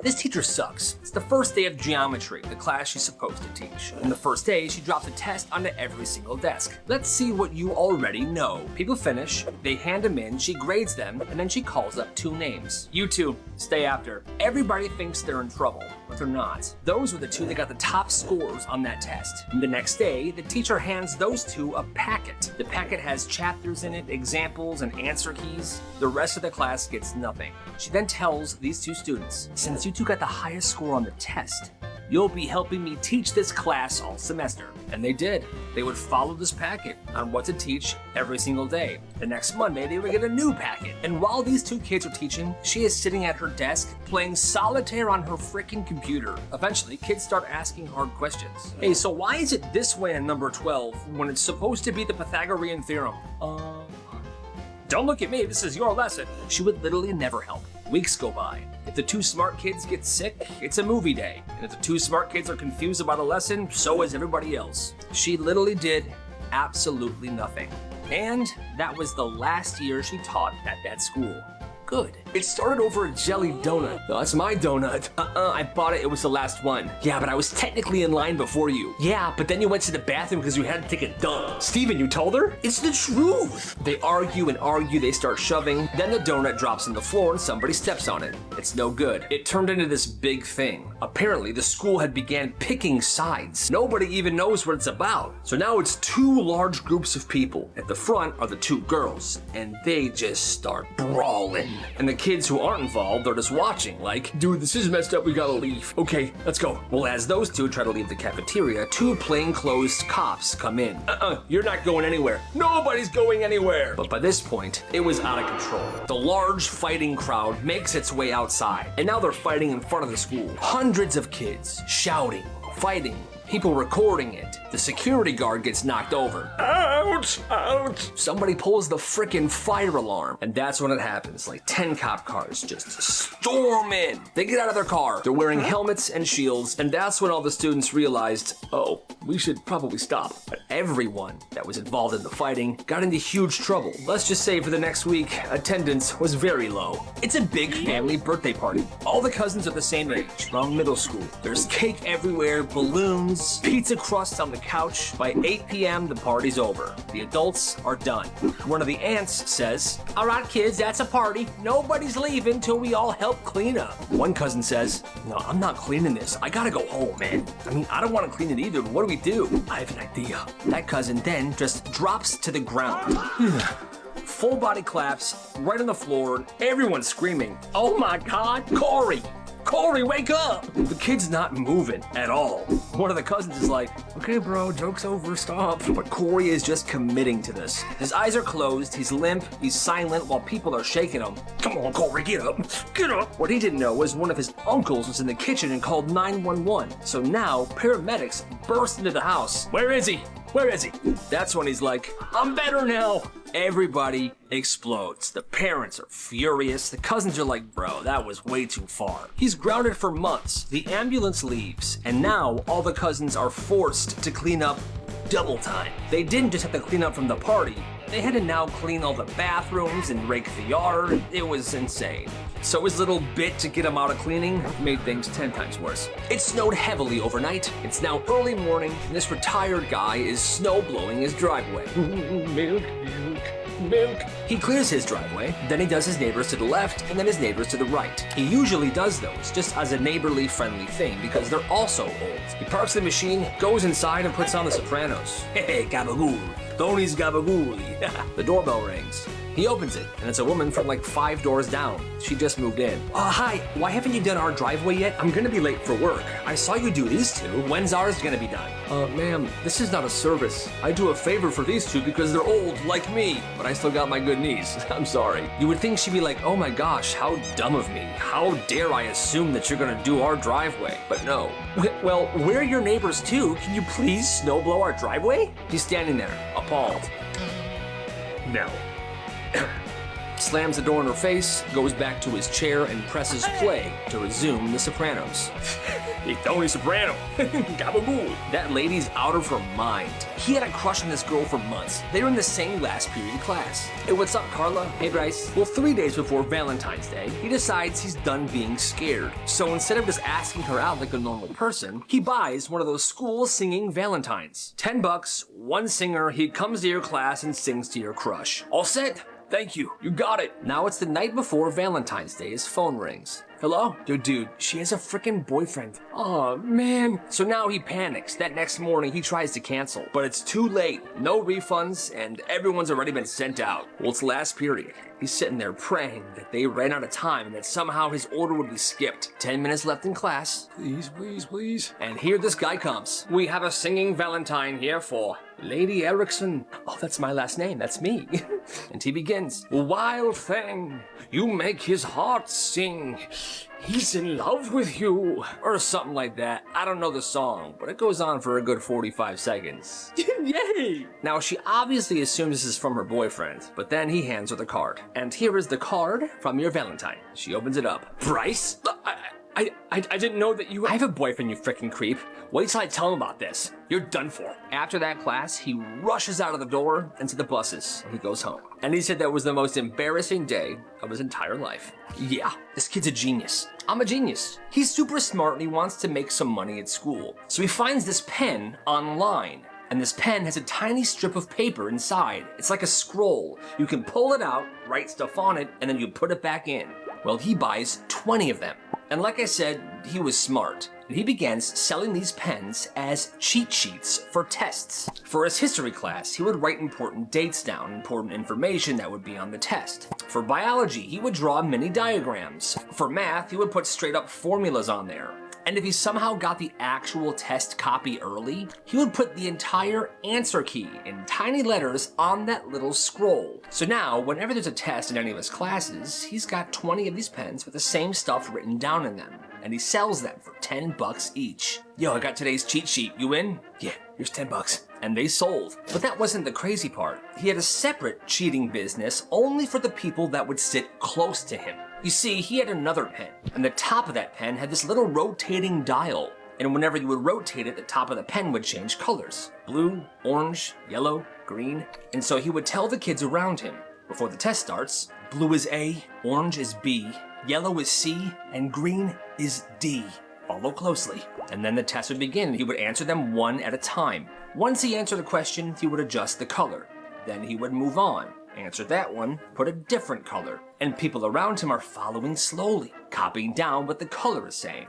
This teacher sucks. It's the first day of geometry, the class she's supposed to teach. And the first day, she drops a test onto every single desk. Let's see what you already know. People finish, they hand them in, she grades them, and then she calls up 2 names. You two, stay after. Everybody thinks they're in trouble, but they're not. Those were the 2 that got the top scores on that test. And the next day, the teacher hands those 2 a packet. The packet has chapters in it, examples, and answer keys. The rest of the class gets nothing. She then tells these 2 students, since you 2 got the highest score on the test, you'll be helping me teach this class all semester. And they did. They would follow this packet on what to teach every single day. The next Monday, they would get a new packet. And while these 2 kids are teaching, she is sitting at her desk playing solitaire on her freaking computer. Eventually, kids start asking hard questions. Hey, so why is it this way in number 12 when it's supposed to be the Pythagorean theorem? Don't look at me, this is your lesson. She would literally never help. Weeks go by. If the 2 smart kids get sick, it's a movie day. And if the 2 smart kids are confused about a lesson, so is everybody else. She literally did absolutely nothing. And that was the last year she taught at that school. Good. It started over a jelly donut. No, that's my donut. I bought it, it was the last one. Yeah, but I was technically in line before you. Yeah, but then you went to the bathroom because you had to take a dump. Steven, you told her? It's the truth. They argue and argue, they start shoving. Then the donut drops on the floor and somebody steps on it. It's no good. It turned into this big thing. Apparently, the school had began picking sides. Nobody even knows what it's about. So now it's 2 large groups of people. At the front are the 2 girls, and they just start brawling. And the kids who aren't involved are just watching, like, dude, this is messed up, we gotta leave. Okay, let's go. Well, as those 2 try to leave the cafeteria, 2 plainclothes cops come in. You're not going anywhere. Nobody's going anywhere. But by this point, it was out of control. The large fighting crowd makes its way outside, and now they're fighting in front of the school. Hundreds of kids shouting, fighting, people recording it. The security guard gets knocked over. Ouch! Ouch! Somebody pulls the frickin' fire alarm, and that's when it happens. Like 10 cop cars just storm in. They get out of their car. They're wearing helmets and shields, and that's when all the students realized, oh, we should probably stop. But everyone that was involved in the fighting got into huge trouble. Let's just say for the next week, attendance was very low. It's a big family birthday party. All the cousins are the same age, from middle school. There's cake everywhere, balloons, pizza crust on the couch. By 8 p.m., the party's over. The adults are done. One of the aunts says, all right, kids, that's a party. Nobody's leaving till we all help clean up. One cousin says, no, I'm not cleaning this. I gotta go home, man. I mean, I don't want to clean it either. What do we do? I have an idea. That cousin then just drops to the ground. Full body collapse right on the floor, and everyone's screaming, oh my God, Corey! Corey, wake up! The kid's not moving at all. One of the cousins is like, okay, bro, joke's over, stop. But Corey is just committing to this. His eyes are closed, he's limp, he's silent while people are shaking him. Come on, Corey, get up, get up. What he didn't know was one of his uncles was in the kitchen and called 911. So now, paramedics burst into the house. Where is he? Where is he? That's when he's like, I'm better now. Everybody explodes. The parents are furious. The cousins are like, bro, that was way too far. He's grounded for months. The ambulance leaves, and now all the cousins are forced to clean up double time. They didn't just have to clean up from the party. They had to now clean all the bathrooms and rake the yard. It was insane. So his little bit to get him out of cleaning made things 10 times worse. It snowed heavily overnight. It's now early morning, and this retired guy is snow blowing his driveway. Milk, milk, milk. He clears his driveway, then he does his neighbors to the left, and then his neighbors to the right. He usually does those just as a neighborly friendly thing because they're also old. He parks the machine, goes inside, and puts on The Sopranos. Hey, gabagool. Tony's gabagool. The doorbell rings. He opens it, and it's a woman from like 5 doors down. She just moved in. Hi, why haven't you done our driveway yet? I'm gonna be late for work. I saw you do these 2. When's ours gonna be done? Ma'am, this is not a service. I do a favor for these 2 because they're old, like me, but I still got my good knees. I'm sorry. You would think she'd be like, oh my gosh, how dumb of me. How dare I assume that you're gonna do our driveway? But no. Well, we're your neighbors too. Can you please snowblow our driveway? He's standing there, appalled. No. slams the door in her face, goes back to his chair, and presses play to resume The Sopranos. It's Tony Soprano. Gabagoo. That lady's out of her mind. He had a crush on this girl for months. They were in the same last period class. Hey, what's up, Carla? Hey, Bryce. Well, 3 days before Valentine's Day, he decides he's done being scared. So instead of just asking her out like a normal person, he buys one of those school singing valentines. $10, one singer, he comes to your class and sings to your crush. All set? Thank you. You got it. Now it's the night before Valentine's Day. His phone rings. Hello? Yo, dude, she has a freaking boyfriend. Oh, man. So now he panics. That next morning, he tries to cancel. But it's too late. No refunds, and everyone's already been sent out. Well, it's last period. He's sitting there praying that they ran out of time and that somehow his order would be skipped. 10 minutes left in class. Please, please, please. And here this guy comes. We have a singing Valentine here for Lady Erickson. Oh, that's my last name. That's me. And he begins. Wild thing, you make his heart sing. He's in love with you. Or something like that. I don't know the song, but it goes on for a good 45 seconds. Yay! Now, she obviously assumes this is from her boyfriend, but then he hands her the card. And here is the card from your Valentine. She opens it up. Bryce? I didn't know that you... I have a boyfriend, you freaking creep. Wait till I tell him about this. You're done for. After that class, he rushes out of the door and to the buses, and he goes home. And he said that was the most embarrassing day of his entire life. Yeah, this kid's a genius. I'm a genius. He's super smart and he wants to make some money at school. So he finds this pen online. And this pen has a tiny strip of paper inside. It's like a scroll. You can pull it out, write stuff on it, and then you put it back in. Well, he buys 20 of them. And like I said, he was smart. And he begins selling these pens as cheat sheets for tests. For his history class, he would write important dates down, important information that would be on the test. For biology, he would draw mini diagrams. For math, he would put straight up formulas on there. And if he somehow got the actual test copy early, he would put the entire answer key in tiny letters on that little scroll. So now, whenever there's a test in any of his classes, he's got 20 of these pens with the same stuff written down in them. And he sells them for $10 each. Yo, I got today's cheat sheet. You in? Yeah, here's $10. And they sold. But that wasn't the crazy part. He had a separate cheating business only for the people that would sit close to him. You see, he had another pen, and the top of that pen had this little rotating dial. And whenever you would rotate it, the top of the pen would change colors. Blue, orange, yellow, green. And so he would tell the kids around him, before the test starts, blue is A, orange is B, yellow is C, and green is D. Follow closely. And then the test would begin. He would answer them one at a time. Once he answered a question, he would adjust the color. Then he would move on. Answer that one, put a different color. And people around him are following slowly, copying down what the color is saying.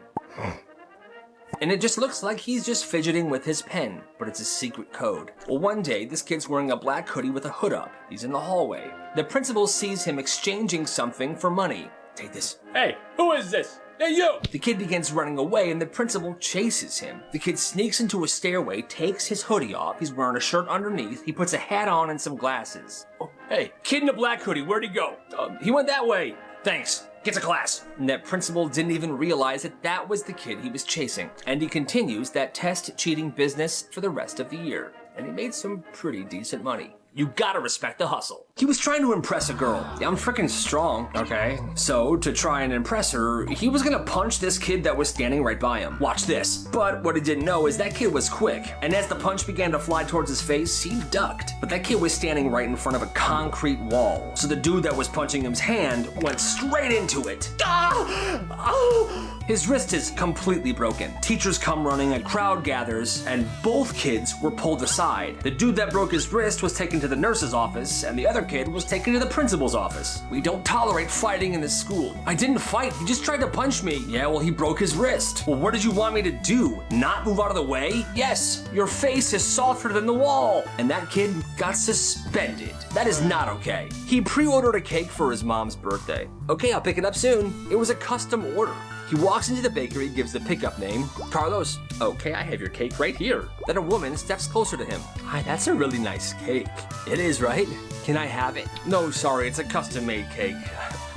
And it just looks like he's just fidgeting with his pen, but it's a secret code. Well, one day, this kid's wearing a black hoodie with a hood up. He's in the hallway. The principal sees him exchanging something for money. Take this. Hey, who is this? Hey, you! The kid begins running away and the principal chases him. The kid sneaks into a stairway, takes his hoodie off. He's wearing a shirt underneath. He puts a hat on and some glasses. Oh, hey, kid in a black hoodie, where'd he go? He went that way. Thanks. Get to class. And that principal didn't even realize that that was the kid he was chasing. And he continues that test cheating business for the rest of the year. And he made some pretty decent money. You gotta respect the hustle. He was trying to impress a girl. Yeah, I'm freaking strong, okay? So, to try and impress her, he was gonna punch this kid that was standing right by him. Watch this. But what he didn't know is that kid was quick. And as the punch began to fly towards his face, he ducked. But that kid was standing right in front of a concrete wall. So the dude that was punching him's hand went straight into it. Ah! Oh! His wrist is completely broken. Teachers come running, a crowd gathers, and both kids were pulled aside. The dude that broke his wrist was taken to the nurse's office, and the other kid was taken to the principal's office. We don't tolerate fighting in this school. I didn't fight, he just tried to punch me. Yeah, well, he broke his wrist. Well, what did you want me to do? Not move out of the way? Yes, your face is softer than the wall. And that kid got suspended. That is not okay. He pre-ordered a cake for his mom's birthday. Okay, I'll pick it up soon. It was a custom order. He walks into the bakery, gives the pickup name, Carlos. Okay, I have your cake right here. Then a woman steps closer to him. Hi, that's a really nice cake. It is, right? Can I have it? No, sorry, it's a custom-made cake.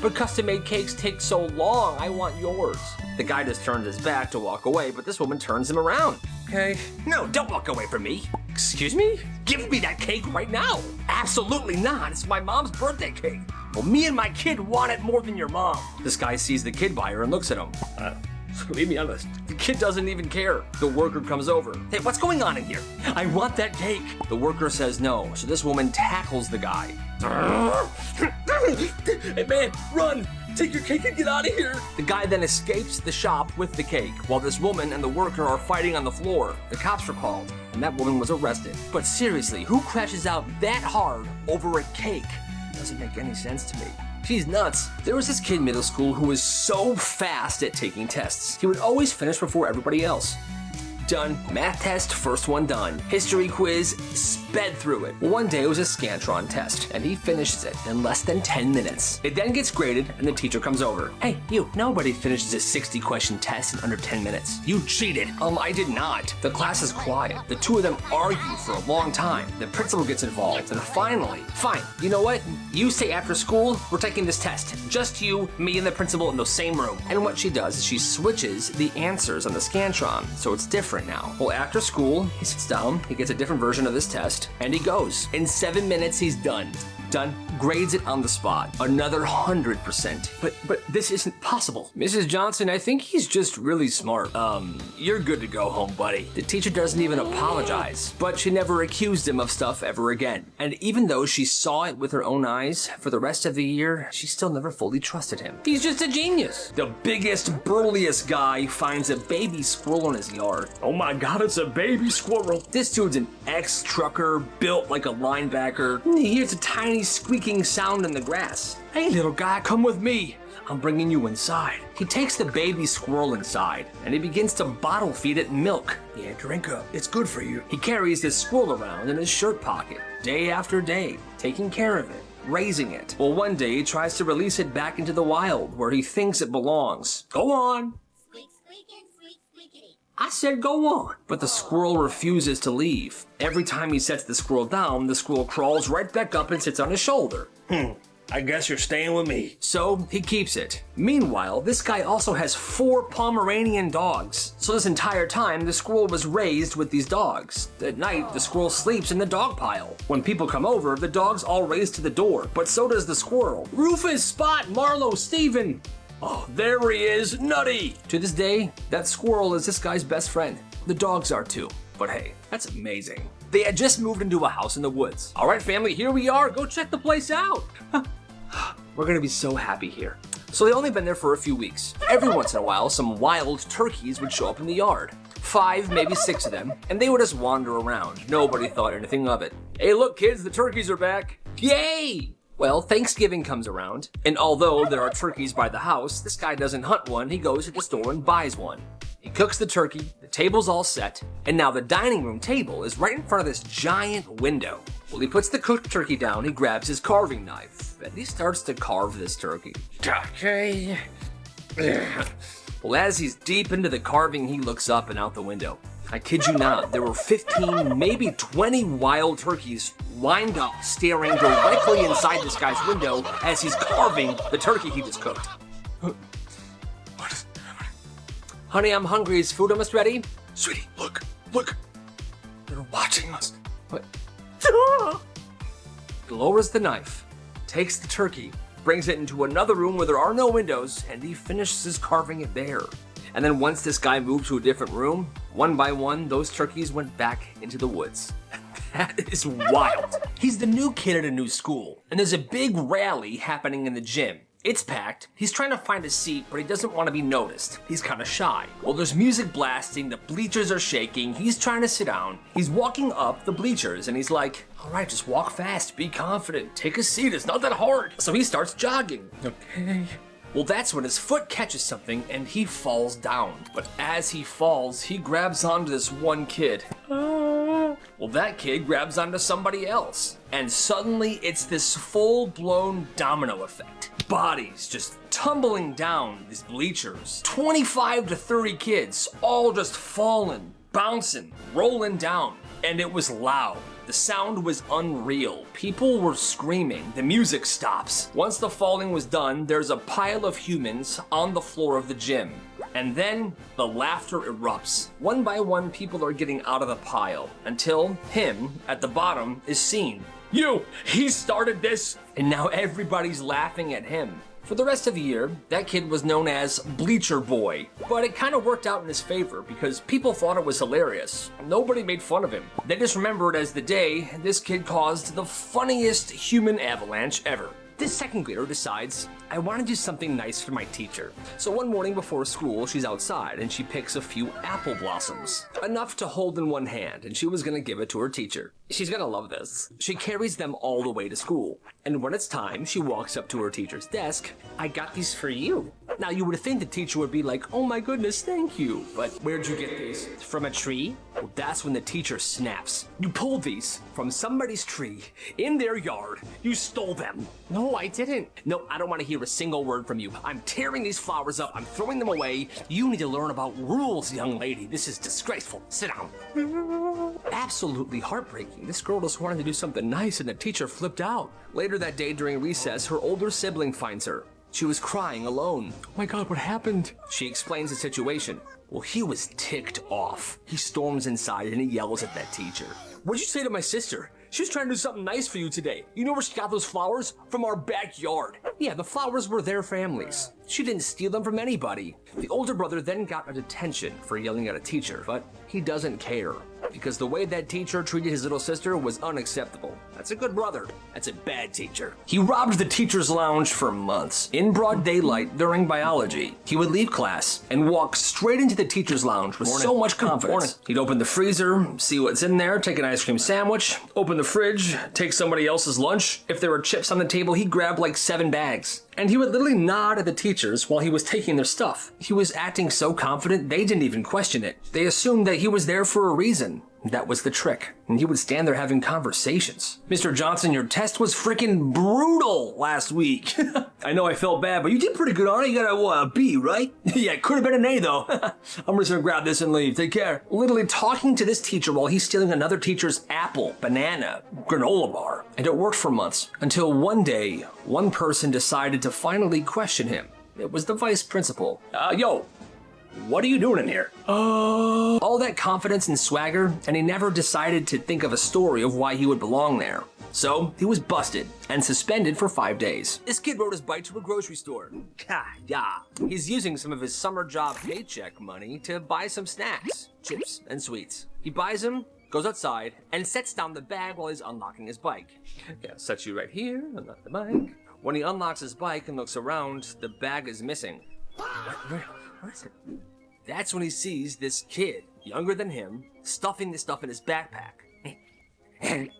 But custom-made cakes take so long, I want yours. The guy just turns his back to walk away, but this woman turns him around. Okay. No, don't walk away from me. Excuse me? Give me that cake right now. Absolutely not, it's my mom's birthday cake. Well, me and my kid want it more than your mom. This guy sees the kid buyer and looks at him. Leave me honest. The kid doesn't even care. The worker comes over. Hey, what's going on in here? I want that cake. The worker says no, so this woman tackles the guy. Hey man, run! Take your cake and get out of here! The guy then escapes the shop with the cake, while this woman and the worker are fighting on the floor. The cops were called, and that woman was arrested. But seriously, who crashes out that hard over a cake? Doesn't make any sense to me. She's nuts. There was this kid in middle school who was so fast at taking tests. He would always finish before everybody else. Done. Math test, first one done. History quiz, sped through it. One day it was a Scantron test, and he finishes it in less than 10 minutes. It then gets graded, and the teacher comes over. Hey, you, nobody finishes a 60-question test in under 10 minutes. You cheated. I did not. The class is quiet. The two of them argue for a long time. The principal gets involved, and finally, fine, you know what? You stay after school, we're taking this test. Just you, me, and the principal in the same room. And what she does is she switches the answers on the Scantron, so it's different now. Well, after school, he sits down, he gets a different version of this test, and he goes. In 7 minutes, he's done. Done. Grades it on the spot. Another 100%. But this isn't possible. Mrs. Johnson, I think he's just really smart. You're good to go home, buddy. The teacher doesn't even apologize, but she never accused him of stuff ever again. And even though she saw it with her own eyes, for the rest of the year, she still never fully trusted him. He's just a genius. The biggest, burliest guy finds a baby squirrel in his yard. Oh my God, it's a baby squirrel. This dude's an ex-trucker, built like a linebacker. He hears a tiny squeaking sound in the grass. Hey, little guy, come with me. I'm bringing you inside. He takes the baby squirrel inside, and he begins to bottle feed it milk. Yeah, drink up. It's good for you. He carries this squirrel around in his shirt pocket, day after day, taking care of it, raising it. Well, one day he tries to release it back into the wild, where he thinks it belongs. Go on. Squeak, squeakin', squeak, squeakity. I said go on. But the squirrel refuses to leave. Every time he sets the squirrel down, the squirrel crawls right back up and sits on his shoulder. I guess you're staying with me. So he keeps it. Meanwhile, this guy also has 4 Pomeranian dogs. So this entire time, the squirrel was raised with these dogs. At night, the squirrel sleeps in the dog pile. When people come over, the dogs all race to the door, but so does the squirrel. Rufus, Spot, Marlowe, Steven. Oh, there he is, Nutty. To this day, that squirrel is this guy's best friend. The dogs are too. But hey, that's amazing. They had just moved into a house in the woods. All right, family, here we are. Go check the place out. We're gonna be so happy here. So they only been there for a few weeks. Every once in a while, some wild turkeys would show up in the yard. 5, maybe 6 of them, and they would just wander around. Nobody thought anything of it. Hey, look, kids, the turkeys are back. Yay! Well, Thanksgiving comes around, and although there are turkeys by the house, this guy doesn't hunt one, he goes to the store and buys one. He cooks the turkey, the table's all set, and now the dining room table is right in front of this giant window. Well, he puts the cooked turkey down, he grabs his carving knife, and he starts to carve this turkey. Okay. Well, as he's deep into the carving, he looks up and out the window. I kid you not, there were 15, maybe 20 wild turkeys lined up, staring directly inside this guy's window as he's carving the turkey he just cooked. What is happening? Honey, I'm hungry. Is food almost ready? Sweetie, look. They're watching us. What? He lowers the knife, takes the turkey, brings it into another room where there are no windows, and he finishes carving it there. And then once this guy moved to a different room, one by one, those turkeys went back into the woods. That is wild. He's the new kid at a new school, and there's a big rally happening in the gym. It's packed. He's trying to find a seat, but he doesn't want to be noticed. He's kind of shy. Well, there's music blasting, the bleachers are shaking, he's trying to sit down. He's walking up the bleachers, and he's like, all right, just walk fast, be confident, take a seat, it's not that hard. So he starts jogging. Okay. Well, that's when his foot catches something and he falls down. But as he falls, he grabs onto this one kid. Well, that kid grabs onto somebody else. And suddenly it's this full-blown domino effect. Bodies just tumbling down these bleachers. 25 to 30 kids, all just falling, bouncing, rolling down. And it was loud. The sound was unreal. People were screaming. The music stops. Once the falling was done, there's a pile of humans on the floor of the gym. And then the laughter erupts. One by one, people are getting out of the pile until him at the bottom is seen. He started this! And now everybody's laughing at him. For the rest of the year, that kid was known as Bleacher Boy, but it kind of worked out in his favor because people thought it was hilarious. Nobody made fun of him. They just remember it as the day this kid caused the funniest human avalanche ever. This second grader decides, I want to do something nice for my teacher. So one morning before school, she's outside and she picks a few apple blossoms. Enough to hold in one hand, and she was going to give it to her teacher. She's going to love this. She carries them all the way to school. And when it's time, she walks up to her teacher's desk. I got these for you. Now you would think the teacher would be like, oh my goodness, thank you. But where'd you get these? From a tree? Well, that's when the teacher snaps. You pulled these from somebody's tree in their yard. You stole them. No, I didn't. No, I don't want to hear a single word from you. I'm tearing these flowers up. I'm throwing them away. You need to learn about rules, young lady. This is disgraceful. Sit down. Absolutely heartbreaking. This girl just wanted to do something nice and the teacher flipped out. Later that day during recess, her older sibling finds her. She was crying alone. Oh my God, what happened? She explains the situation. Well, he was ticked off. He storms inside and he yells at that teacher. What'd you say to my sister? She was trying to do something nice for you today. You know where she got those flowers? From our backyard. Yeah, the flowers were their family's. She didn't steal them from anybody. The older brother then got a detention for yelling at a teacher, but he doesn't care because the way that teacher treated his little sister was unacceptable. That's a good brother. That's a bad teacher. He robbed the teacher's lounge for months. In broad daylight during biology, he would leave class and walk straight into the teacher's lounge with so much confidence. He'd open the freezer, see what's in there, take an ice cream sandwich, open the fridge, take somebody else's lunch. If there were chips on the table, he'd grab like 7 bags. And he would literally nod at the teachers while he was taking their stuff. He was acting so confident, they didn't even question it. They assumed that he was there for a reason. That was the trick. And he would stand there having conversations. Mr. Johnson, your test was freaking brutal last week. I know I felt bad, but you did pretty good on it. You got a B, right? Yeah, it could have been an A, though. I'm just gonna grab this and leave. Take care. Literally talking to this teacher while he's stealing another teacher's apple, banana, granola bar. And it worked for months. Until one day, one person decided to finally question him. It was the vice principal. Yo, what are you doing in here? All that confidence and swagger, and he never decided to think of a story of why he would belong there. So he was busted and suspended for 5 days. This kid rode his bike to a grocery store. Yeah. He's using some of his summer job paycheck money to buy some snacks, chips, and sweets. He buys them, goes outside, and sets down the bag while he's unlocking his bike. Yeah, set you right here, unlock the bike. When he unlocks his bike and looks around, the bag is missing. What is it? That's when he sees this kid, younger than him, stuffing the stuff in his backpack. And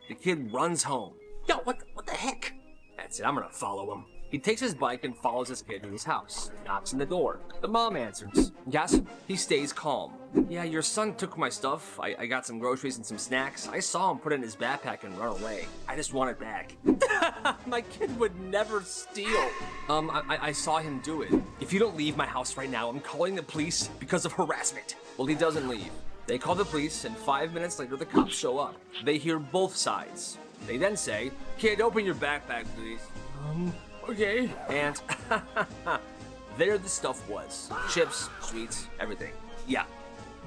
the kid runs home. Yo, what the heck? That's it, I'm gonna follow him. He takes his bike and follows this kid to his house. Knocks on the door. The mom answers. Yes? He stays calm. Yeah, your son took my stuff. I got some groceries and some snacks. I saw him put it in his backpack and run away. I just want it back. My kid would never steal. I saw him do it. If you don't leave my house right now, I'm calling the police because of harassment. Well, he doesn't leave. They call the police, and 5 minutes later, the cops show up. They hear both sides. They then say, kid, open your backpack, please. Okay. And there the stuff was. Chips, sweets, everything. Yeah.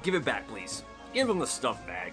Give it back, please. Give him the stuff bag.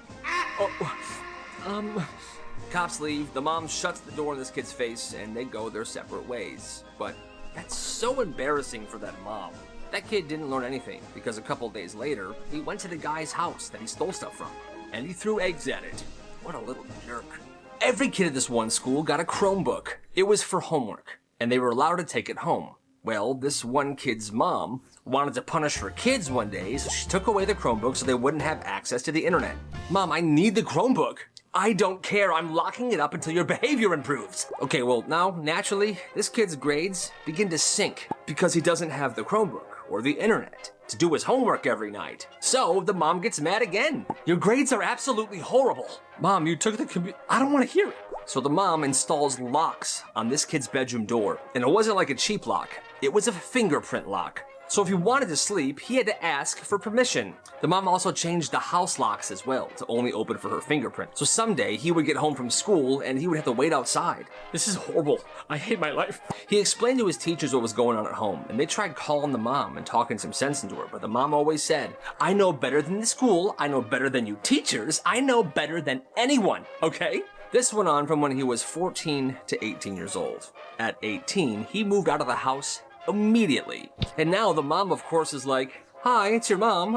Cops leave, the mom shuts the door in this kid's face, and they go their separate ways. But that's so embarrassing for that mom. That kid didn't learn anything, because a couple days later, he went to the guy's house that he stole stuff from, and he threw eggs at it. What a little jerk. Every kid at this one school got a Chromebook. It was for homework, and they were allowed to take it home. Well, this one kid's mom wanted to punish her kids one day, so she took away the Chromebook so they wouldn't have access to the internet. Mom, I need the Chromebook. I don't care. I'm locking it up until your behavior improves. Okay, well, now, naturally, this kid's grades begin to sink because he doesn't have the Chromebook or the internet to do his homework every night. So the mom gets mad again. Your grades are absolutely horrible. Mom, you took the computer. I don't want to hear it. So the mom installs locks on this kid's bedroom door. And it wasn't like a cheap lock. It was a fingerprint lock. So if he wanted to sleep, he had to ask for permission. The mom also changed the house locks as well to only open for her fingerprint. So someday he would get home from school and he would have to wait outside. This is horrible. I hate my life. He explained to his teachers what was going on at home, and they tried calling the mom and talking some sense into her, but the mom always said, I know better than the school, I know better than you teachers, I know better than anyone, okay? This went on from when he was 14 to 18 years old. At 18, he moved out of the house immediately. And now the mom, of course, is like, hi, it's your mom.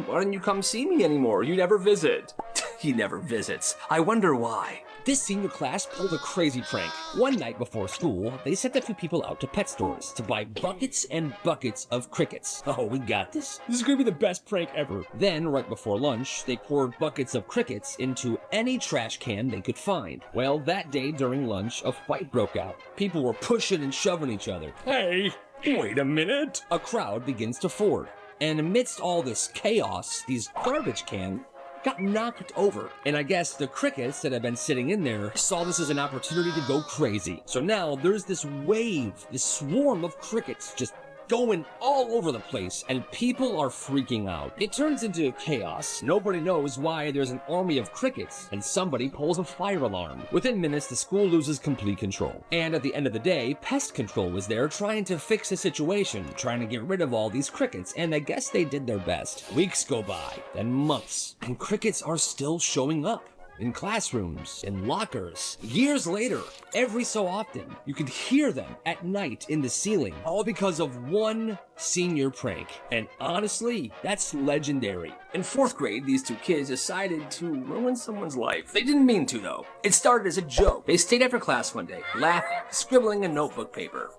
Why don't you come see me anymore? You never visit. He never visits. I wonder why. This senior class pulled a crazy prank. One night before school, they sent a few people out to pet stores to buy buckets and buckets of crickets. Oh, we got this. This is gonna be the best prank ever. Then, right before lunch, they poured buckets of crickets into any trash can they could find. Well, that day during lunch, a fight broke out. People were pushing and shoving each other. Hey, wait a minute. A crowd begins to form. And amidst all this chaos, these garbage cans got knocked over. And I guess the crickets that had been sitting in there saw this as an opportunity to go crazy. So now there's this wave, this swarm of crickets just going all over the place, and people are freaking out. It turns into chaos. Nobody knows why there's an army of crickets, and somebody pulls a fire alarm. Within minutes, the school loses complete control. And at the end of the day, pest control was there trying to fix the situation, trying to get rid of all these crickets, and I guess they did their best. Weeks go by, then months, and crickets are still showing up. In classrooms, in lockers. Years later, every so often, you could hear them at night in the ceiling, all because of one senior prank. And honestly, that's legendary. In 4th grade, these two kids decided to ruin someone's life. They didn't mean to, though. It started as a joke. They stayed after class one day, laughing, scribbling in notebook paper.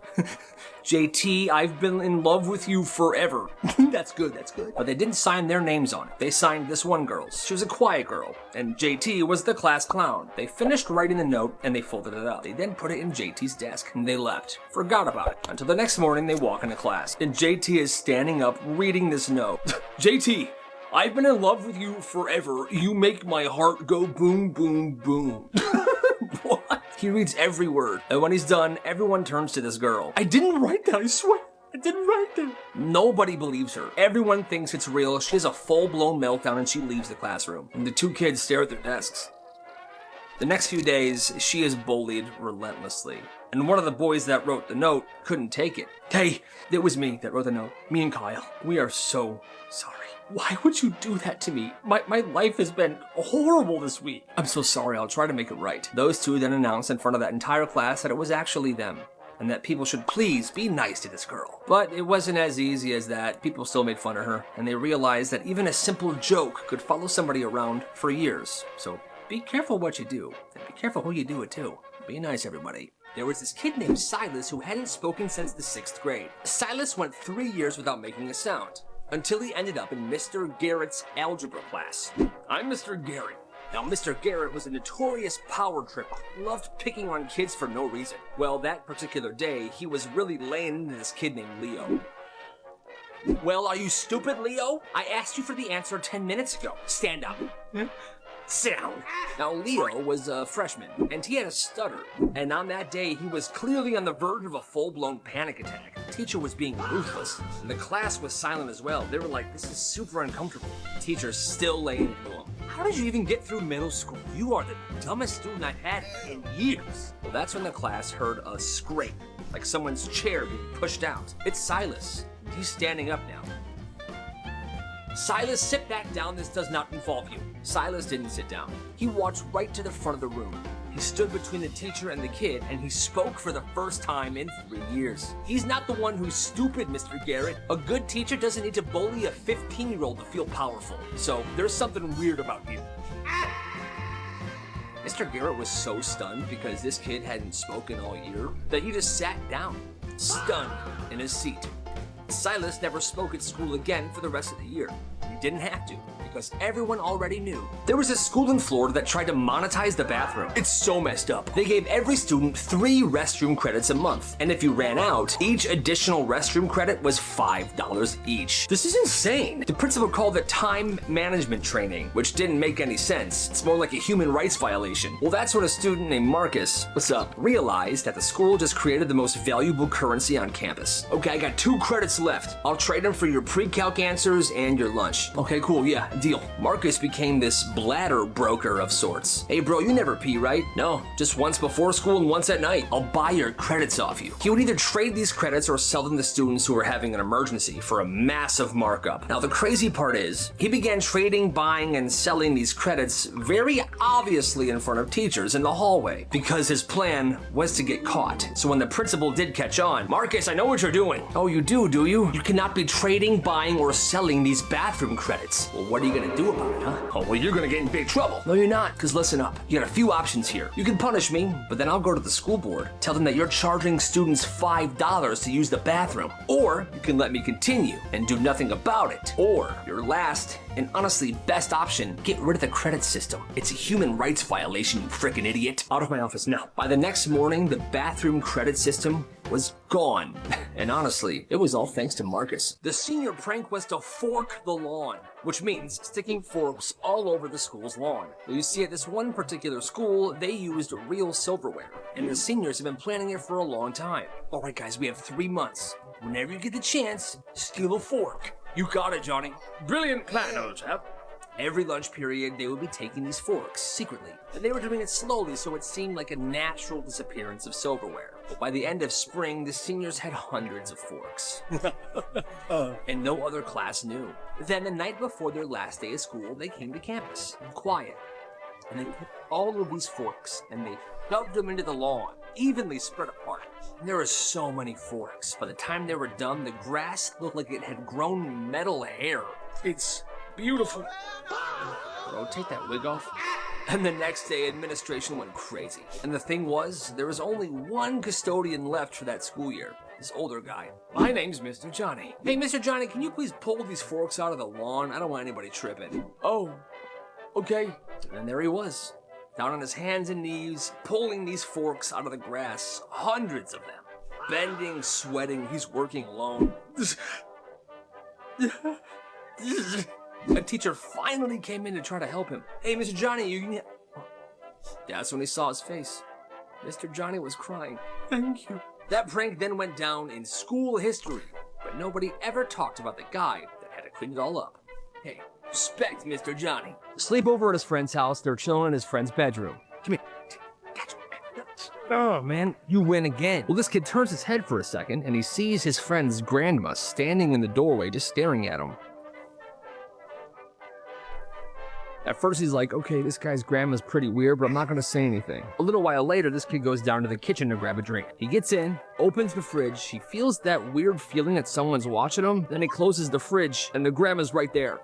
JT, I've been in love with you forever. That's good, that's good. But they didn't sign their names on it. They signed this one girl's. She was a quiet girl, and JT was the class clown. They finished writing the note, and they folded it up. They then put it in JT's desk, and they left. Forgot about it. Until the next morning, they walk into class, and JT is standing up, reading this note. JT, I've been in love with you forever. You make my heart go boom, boom, boom. What? He reads every word, and when he's done, everyone turns to this girl. I didn't write that, I swear. I didn't write that. Nobody believes her. Everyone thinks it's real. She has a full-blown meltdown, and she leaves the classroom. And the two kids stare at their desks. The next few days, she is bullied relentlessly. And one of the boys that wrote the note couldn't take it. Hey, it was me that wrote the note. Me and Kyle. We are so sorry. Why would you do that to me? My life has been horrible this week. I'm so sorry, I'll try to make it right. Those two then announced in front of that entire class that it was actually them, and that people should please be nice to this girl. But it wasn't as easy as that. People still made fun of her, and they realized that even a simple joke could follow somebody around for years. So be careful what you do, and be careful who you do it to. Be nice, everybody. There was this kid named Silas who hadn't spoken since the 6th grade. Silas went 3 years without making a sound, until he ended up in Mr. Garrett's algebra class. I'm Mr. Garrett. Now, Mr. Garrett was a notorious power tripper, loved picking on kids for no reason. Well, that particular day, he was really laying into this kid named Leo. Well, are you stupid, Leo? I asked you for the answer 10 minutes ago. Stand up. Sit down. Now, Leo was a freshman, and he had a stutter. And on that day, he was clearly on the verge of a full-blown panic attack. The teacher was being ruthless, and the class was silent as well. They were like, this is super uncomfortable. The teacher's still laying into him. How did you even get through middle school? You are the dumbest student I've had in years. Well, that's when the class heard a scrape, like someone's chair being pushed out. It's Silas. He's standing up now. Silas, sit back down. This does not involve you. Silas didn't sit down. He walked right to the front of the room. He stood between the teacher and the kid, and he spoke for the first time in 3 years. He's not the one who's stupid, Mr. Garrett. A good teacher doesn't need to bully a 15-year-old to feel powerful. So there's something weird about you. Mr. Garrett was so stunned because this kid hadn't spoken all year that he just sat down, stunned in his seat. Silas never spoke at school again for the rest of the year. didn't have to, because everyone already knew. There was a school in Florida that tried to monetize the bathroom. It's so messed up. They gave every student 3 restroom credits a month, and if you ran out, each additional restroom credit was $5 each. This is insane. The principal called it time management training, which didn't make any sense. It's more like a human rights violation. Well, that's when a student named Marcus, what's up, realized that the school just created the most valuable currency on campus. Okay, I got 2 credits left. I'll trade them for your pre-calc answers and your lunch. Okay, cool, yeah, deal. Marcus became this bladder broker of sorts. Hey bro, you never pee, right? No, just once before school and once at night. I'll buy your credits off you. He would either trade these credits or sell them to students who were having an emergency for a massive markup. Now the crazy part is, he began trading, buying, and selling these credits very obviously in front of teachers in the hallway, because his plan was to get caught. So when the principal did catch on, Marcus, I know what you're doing. Oh, you do you? You cannot be trading, buying, or selling these bathroom credits. Well, what are you gonna do about it, huh? Oh, well, you're gonna get in big trouble. No, you're not, because listen up. You got a few options here. You can punish me, but then I'll go to the school board, tell them that you're charging students $5 to use the bathroom. Or you can let me continue and do nothing about it. Or your last and honestly best option, get rid of the credit system. It's a human rights violation, you freaking idiot. Out of my office now. By the next morning, the bathroom credit system was gone. And honestly, it was all thanks to Marcus. The senior prank was to fork the lawn, which means sticking forks all over the school's lawn. You see, at this one particular school, they used real silverware, and the seniors have been planning it for a long time. All right, guys, we have 3 months. Whenever you get the chance, steal a fork. You got it, Johnny. Brilliant plan, old chap. Every lunch period, they would be taking these forks secretly, and they were doing it slowly so it seemed like a natural disappearance of silverware. But by the end of spring, the seniors had hundreds of forks. And no other class knew. Then the night before their last day of school, they came to campus, quiet, and they took all of these forks and they shoved them into the lawn, evenly spread apart. There were so many forks. By the time they were done, the grass looked like it had grown metal hair. It's beautiful. Bro, take that wig off. And the next day, administration went crazy. And the thing was, there was only one custodian left for that school year. This older guy. My name's Mr. Johnny. Hey, Mr. Johnny, can you please pull these forks out of the lawn? I don't want anybody tripping. Oh, okay. And there he was, down on his hands and knees, pulling these forks out of the grass. Hundreds of them. Bending, sweating, he's working alone. A teacher finally came in to try to help him. Hey, Mr. Johnny, you can... That's when he saw his face. Mr. Johnny was crying. Thank you. That prank then went down in school history, but nobody ever talked about the guy that had to clean it all up. Hey, respect Mr. Johnny. Sleep over at his friend's house. They're chilling in his friend's bedroom. Come here. Oh, man, you win again. Well, this kid turns his head for a second, and he sees his friend's grandma standing in the doorway just staring at him. At first, he's like, okay, this guy's grandma's pretty weird, but I'm not gonna say anything. A little while later, this kid goes down to the kitchen to grab a drink. He gets in, opens the fridge, he feels that weird feeling that someone's watching him, then he closes the fridge, and the grandma's right there.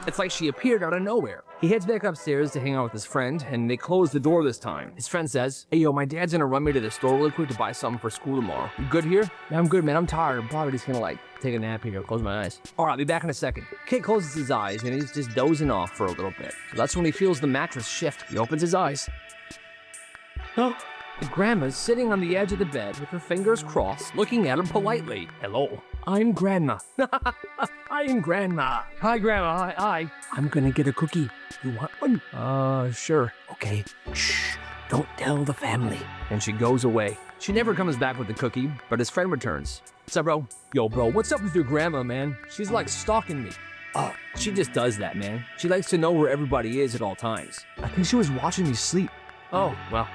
It's like she appeared out of nowhere. He heads back upstairs to hang out with his friend, and they close the door this time. His friend says, hey, yo, my dad's gonna run me to the store really quick to buy something for school tomorrow. You good here? Yeah, I'm good, man. I'm tired. I'm probably just gonna, take a nap here. Close my eyes. All right, I'll be back in a second. Kid closes his eyes, and he's just dozing off for a little bit. So that's when he feels the mattress shift. He opens his eyes. Oh. The grandma's sitting on the edge of the bed with her fingers crossed, looking at him politely. Hello, I'm Grandma. I'm Grandma. Hi, Grandma. Hi. I'm gonna get a cookie. You want one? Sure. Okay. Shh. Don't tell the family. And she goes away. She never comes back with the cookie, but his friend returns. What's up, bro? Yo, bro, what's up with your grandma, man? She's like stalking me. Oh, she just does that, man. She likes to know where everybody is at all times. I think she was watching me sleep. Oh, well,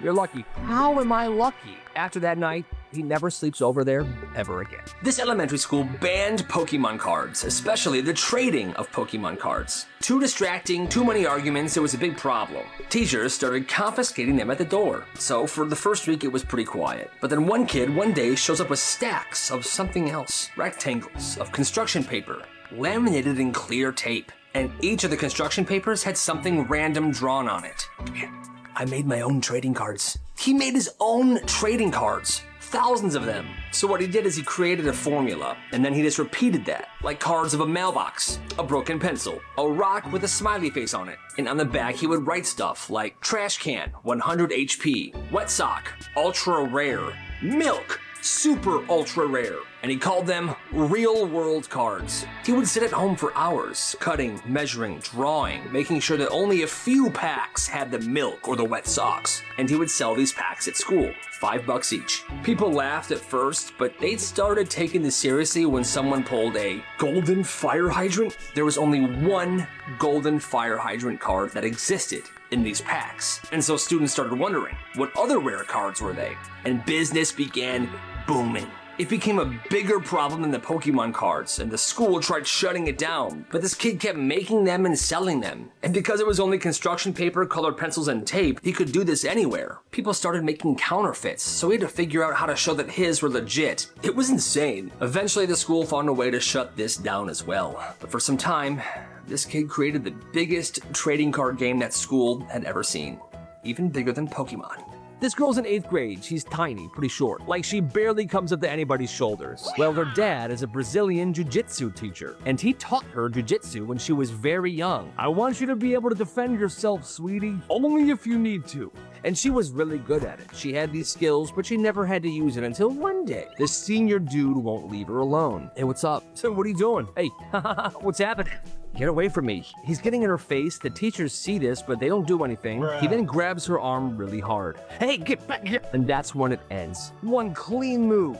you're lucky. How am I lucky? After that night, he never sleeps over there ever again. This elementary school banned Pokemon cards, especially the trading of Pokemon cards. Too distracting, too many arguments, it was a big problem. Teachers started confiscating them at the door. So for the first week, it was pretty quiet. But then one kid one day shows up with stacks of something else. Rectangles of construction paper, laminated in clear tape. And each of the construction papers had something random drawn on it. I made my own trading cards. He made his own trading cards. thousands of them. So what he did is he created a formula, and then he just repeated that, like cards of a mailbox, a broken pencil, a rock with a smiley face on it. And on the back he would write stuff like trash can, 100 HP, wet sock, ultra rare, milk, super ultra rare, and he called them real world cards. He would sit at home for hours, cutting, measuring, drawing, making sure that only a few packs had the milk or the wet socks, and he would sell these packs at school, $5 each. People laughed at first, but they started taking this seriously when someone pulled a golden fire hydrant. There was only one golden fire hydrant card that existed in these packs, and so students started wondering, what other rare cards were they? And business began booming. It became a bigger problem than the Pokemon cards, and the school tried shutting it down, but this kid kept making them and selling them. And because it was only construction paper, colored pencils, and tape, he could do this anywhere. People started making counterfeits, so he had to figure out how to show that his were legit. It was insane. Eventually, the school found a way to shut this down as well. But for some time, this kid created the biggest trading card game that school had ever seen. Even bigger than Pokemon. This girl's in 8th grade. She's tiny, pretty short. Like, she barely comes up to anybody's shoulders. Well, her dad is a Brazilian jiu-jitsu teacher, and he taught her jiu-jitsu when she was very young. I want you to be able to defend yourself, sweetie, only if you need to. And she was really good at it. She had these skills, but she never had to use it until one day. This senior dude won't leave her alone. Hey, what's up? So, what are you doing? Hey, what's happening? Get away from me. He's getting in her face. The teachers see this, but they don't do anything. Bruh. He then grabs her arm really hard. Hey, get back here. And that's when it ends. One clean move.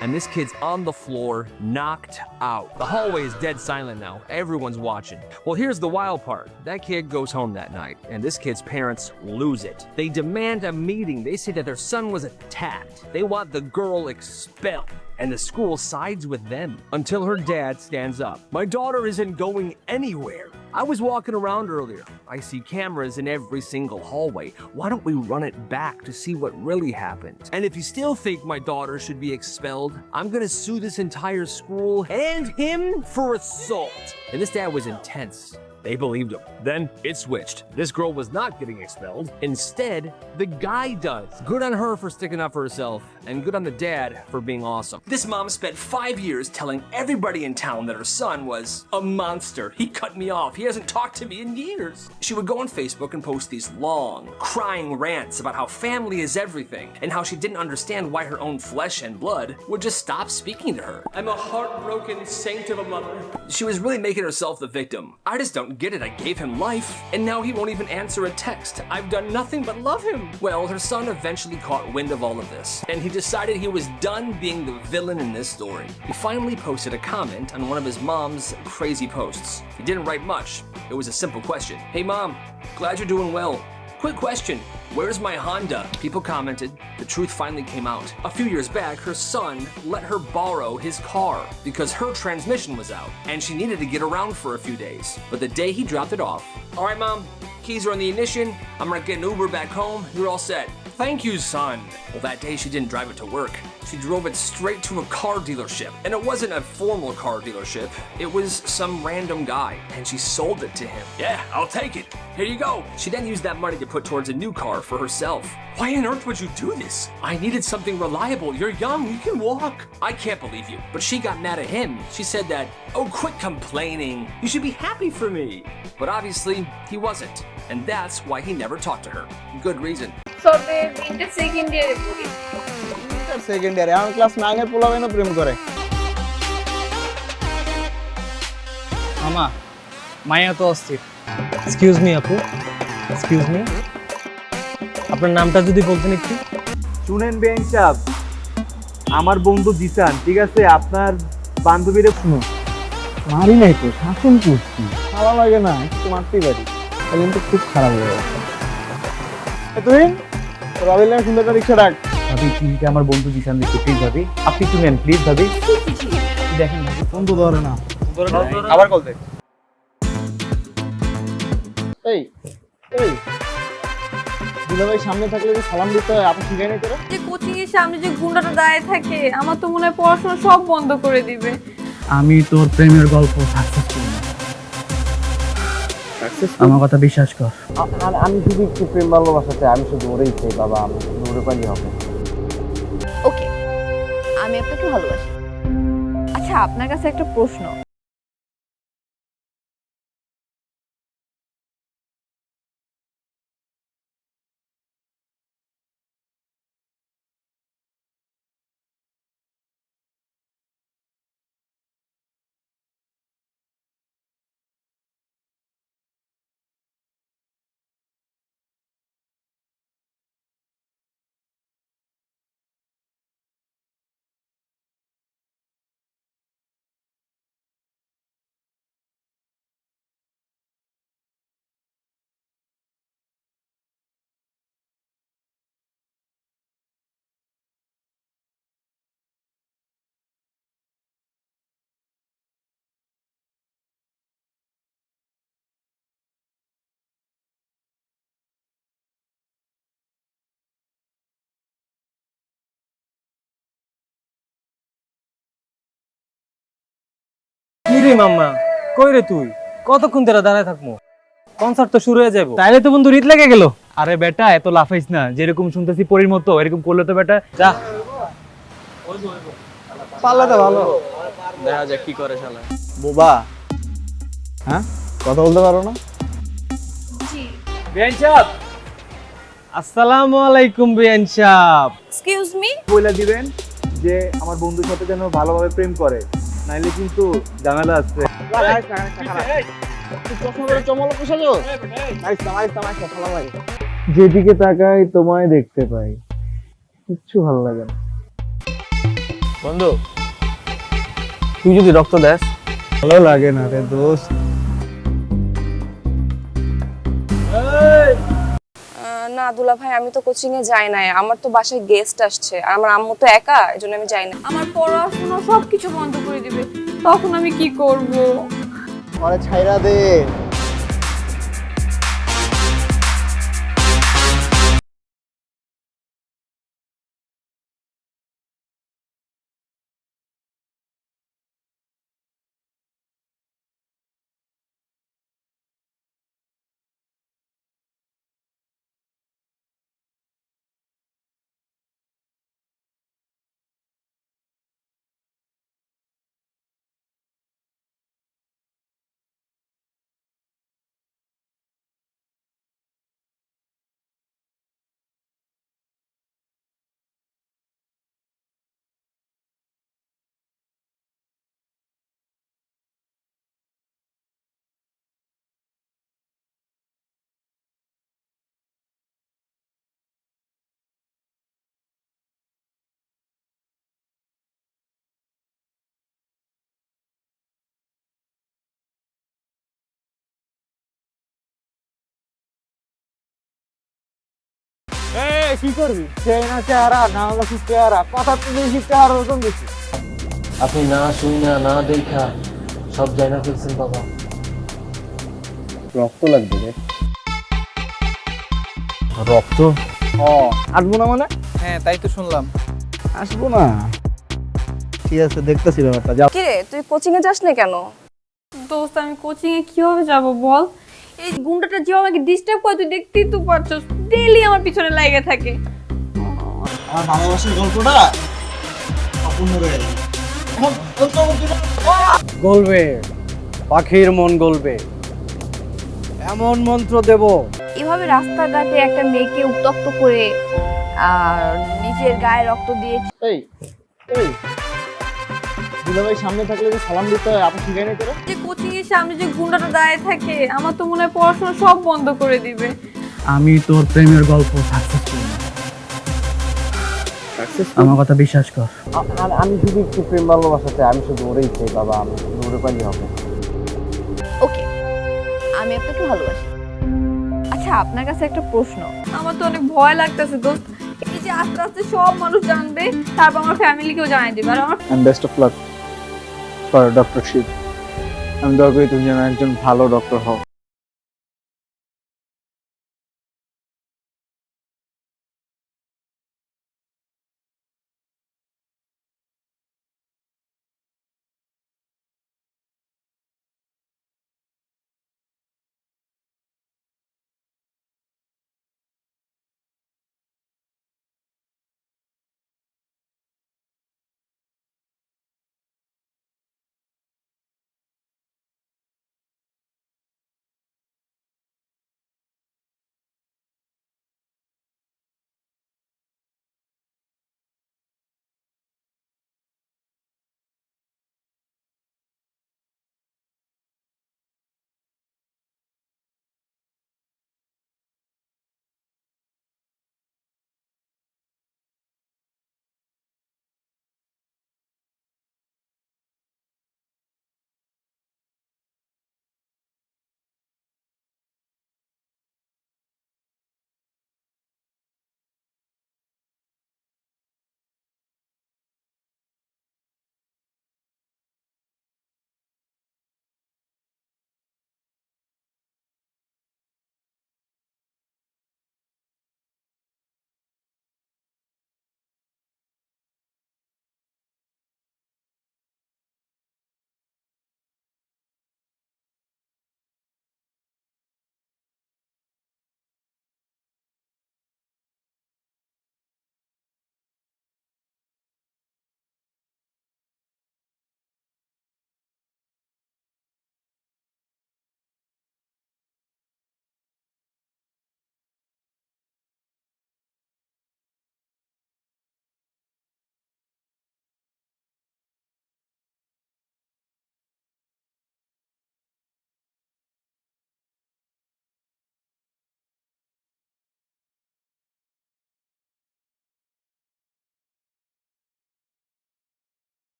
And this kid's on the floor, knocked out. The hallway is dead silent now. Everyone's watching. Well, here's the wild part. That kid goes home that night, and this kid's parents lose it. They demand a meeting. They say that their son was attacked. They want the girl expelled. And the school sides with them until her dad stands up. My daughter isn't going anywhere. I was walking around earlier. I see cameras in every single hallway. Why don't we run it back to see what really happened? And if you still think my daughter should be expelled, I'm gonna sue this entire school and him for assault. And this dad was intense. They believed him. Then it switched. This girl was not getting expelled. Instead, the guy does. Good on her for sticking up for herself, and good on the dad for being awesome. This mom spent 5 years telling everybody in town that her son was a monster. He cut me off. He hasn't talked to me in years. She would go on Facebook and post these long, crying rants about how family is everything, and how she didn't understand why her own flesh and blood would just stop speaking to her. I'm a heartbroken saint of a mother. She was really making herself the victim. I just don't get it. I gave him life, and now he won't even answer a text. I've done nothing but love him. Well, her son eventually caught wind of all of this, and he decided he was done being the villain in this story. He finally posted a comment on one of his mom's crazy posts. He didn't write much. It was a simple question. Hey mom, glad you're doing well. Quick question, where's my Honda? People commented. The truth finally came out. A few years back, her son let her borrow his car because her transmission was out and she needed to get around for a few days. But the day he dropped it off, all right, mom, keys are on the ignition. I'm gonna get an Uber back home. You're all set. Thank you, son. Well, that day she didn't drive it to work. She drove it straight to a car dealership. And it wasn't a formal car dealership. It was some random guy, and she sold it to him. Yeah, I'll take it. Here you go. She then used that money to put towards a new car for herself. Why on earth would you do this? I needed something reliable. You're young, you can walk. I can't believe you. But she got mad at him. She said that, oh, quit complaining. You should be happy for me. But obviously, he wasn't. And that's why he never talked to her. Good reason. সবে inter second ইয়ারে পড়ি inter second ইয়ারে আমি class 9 এর পোলাবেনও প্রেম করে মামা মায়া তো অস্থির এক্সকিউজ মি আপু এক্সকিউজ মি আপনার নামটা যদি বলতেন একটু শুনেন বেন সাহেব আমার বন্ধু জিসান ঠিক আছে আপনার বান্ধবীরে শুনুন মারি নাই তো শাসন করছি ভালো লাগে না একটু মারতেই পারি কিন্তু খুব খারাপ হয়ে গেছে তুই রাবিলের সুন্দর রিক্সা ডাক ভাবি চিনিতে আমার বন্ধু জিসান দিচ্ছে প্লিজ ভাবি আপনি একটু নেন প্লিজ ভাবি দেখেন ভাবি ফোন তো ধরে না আবার কল দে এই এই দুলাভাই সামনে থাকলে যে সালাম দিতে হয় আপনি শিখাই নাই তোরা যে কোচিং এর সামনে যে গুন্ডাটা দাঁড়িয়ে থাকে আমার তো মনে হয় পড়াশোনা সব বন্ধ করে দিবে আমি তোর প্রেমের গল্প সাকসেসফুল আমার কথা বিশ্বাস কর আমি শুধু একটু প্রেম ভালোবাসাতে আমি শুধু ওরেই চাই বাবা আমি শুধু ওরে পাইলে হবে আমি আপনাকে ভালোবাসি। আচ্ছা, আপনার কাছে একটা প্রশ্ন। কি রে মাম্মা, কই রে তুই? কতক্ষণ ধরে দাঁড়ায় থাকবো? কনসার্ট তো শুরু হয়ে যাবো। তাইলে তো বন্ধু রিত লেগে গেল। আরে বেটা, এত লাফাইস না, যেরকম শুনতেছি পরীর মতো এরকম করলে তো বেটা যা। পারলে তো ভালো, দেখা যাক কি করে শালা। বোবা। হ্যাঁ, কথা বলতে পারো না? বিয়ান সাহেব, আসসালামু আলাইকুম বিয়ান সাহেব। Excuse me. বলে দিবেন যে আমার বন্ধুর সাথে যেন ভালোভাবে প্রেম করে, নাইলে কিন্তু ঝামেলা আছে। যেদিকে তাকাই তোমায় দেখতে পাই, কিচ্ছু ভালো লাগে না। বন্ধু, তুই যদি রক্ত দেস। ভালো লাগে না রে দোস্ত। না দুলা ভাই, আমি তো কোচিং এ যাই নাই, আমার তো বাসায় গেস্ট আসছে আর আমার আম্মু তো একা, এজন্য আমি যাই না। আমার পড়াশোনা সবকিছু বন্ধ করে দিবে, তখন আমি কি করব? আরে ছাইরা দে। কি করবি? চেনা চেহারা না হলো কি চেহারা, কথা তো বেশি চেহারা ওরকম বেশি। আপনি না শুই না না দেখা সব জানা ফেলছেন বাবা। রক্ত লাগবে রে। রক্ত? আসবো না মানে? হ্যাঁ, তাই তো শুনলাম। আসবো না, ঠিক আছে, দেখতেছি ব্যাপারটা। যাও। কি রে, তুই কোচিং এ যাস না কেন? দোস্ত, আমি কোচিং এ কিভাবে যাব বল? এই গুন্ডাটা যে আমাকে ডিস্টার্ব করে, তুই দেখতেই তো পারছস, ডেইলি আমার পিছনে লাগে থাকে। আমার ভালোবাসার গল্পটা অপূর্ণ রয়ে গেল। গলবে, পাখির মন গলবে, এমন মন্ত্র দেব। এভাবে রাস্তাঘাটে একটা মেয়েকে উত্তক্ত করে আর নিজের গায়ে রক্ত দিয়ে এই এই দুলাভাই সামনে থাকলে যে সালাম দিতে হয়, আপনি শিখাই নাই তোরা? যে কোচিং এর সামনে যে গুন্ডাটা দাঁড়িয়ে থাকে, আমার তো মনে হয় পড়াশোনা সব বন্ধ করে দিবে। আমি তোর প্রেমের গল্প সাকসেসফুল, আমার কথা বিশ্বাস কর। আমি শুধু একটু প্রেম ভালোবাসাতে, আমি শুধু ওরেই চাই বাবা, আমি শুধু ওরে পাইলে হবে। ওকে, আমি আপনাকে ভালোবাসি। আচ্ছা, আপনার কাছে একটা প্রশ্ন। আমার তো অনেক ভয় লাগতেছে দোস্ত, এই যে আস্তে আস্তে সব মানুষ জানবে, তারপর আমার ফ্যামিলিকেও জানাই দিবে, আর আমার and best of luck for doctorship. আমি দোয়া করি তুমি যেন একজন ভালো ডক্টর হও।